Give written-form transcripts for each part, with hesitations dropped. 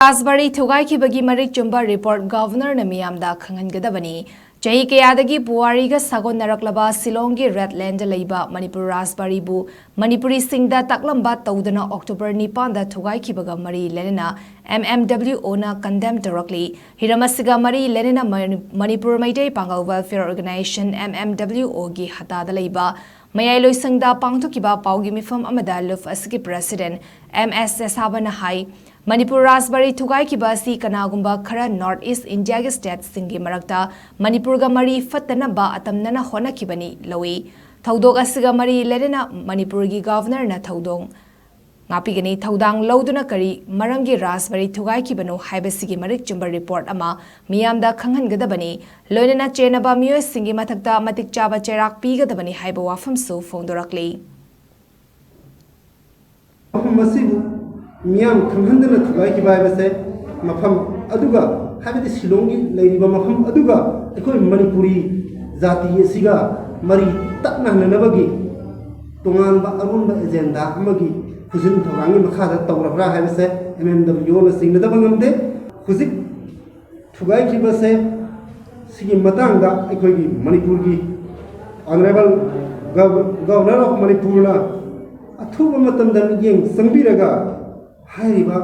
Rajbari Thugaikhibagi Marik Chumba report Governor Meeyamda Khanghangadabani Chahi Kayadagi Puwariga Sagon Naraklaba Silongi Redland Laiba Manipur Rajbari Bu Manipuri Singda Taklamba Taudana October Nipanda Thugaikhibagi Marik Lenina Mmwo na condemned directly Hiramasiga Marik Lenina Manipur Maitai Pangal Welfare Organization Mmwo gi Hatada Laiba Mayai Loisangda Pangtukiba Paugi Mifam Amada Luf Asiki President MS Sabana Hai Manipur Rajbari Thugaikhibagi Kanagumba Khara North East India ge state singi marakta Manipur ga mari fatana ba atamnana honakibani lawi Thaudok asiga mari lerena Manipur gi governor na thaudong ngapigani thaudang lauduna kari maramgi Rajbari Thugaikibano haibasigi Marik Chumba report ama Meeyamda Khanghangadabani loinana chenaba miyoi singi mathakta matik chaba cherak pigadabani haiba wafam su fondorakli Meeyam Khanghangadabani Thugaikhibagi base mafam aduga habidi Silongi leiriba mafam aduga ekoi Manipuri jati asiga mari takna nanabagi tonganba arunba agenda amagi huzin thorangi makhada tawrabra habise MMW na singnadaba ngamde huzik Thugaikhibagi sigi matangda ekoi Manipur gi honorable governor of Manipur na athuba matamda yeng sangbiraga Haiba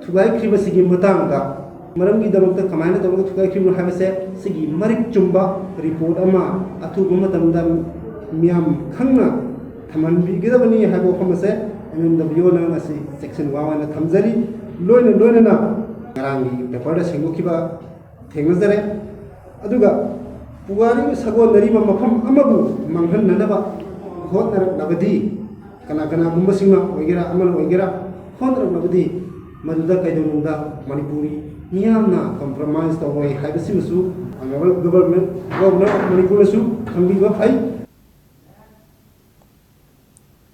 Thugaikhibagi sigi matangda maramgi damakta kamaina tawga Thugaikhibagi habise sigi Marik Chumba report ama athuba matamda miyam khangna thamanbi gidabani haibo khamase MMW na asi section 1 na thamjari loina na ngarangi paper da sengokiba thengnajare aduga puwari sagon nariba mafam amabu manghan nanaba hotnar nabadi kana gumbasingma oigera amal oigera Honor Nabadi, Maduda Kaidonunda, Manipuri, Meeyamna compromise the way Haibasimasu, and government, governor of Manipur, can be of high.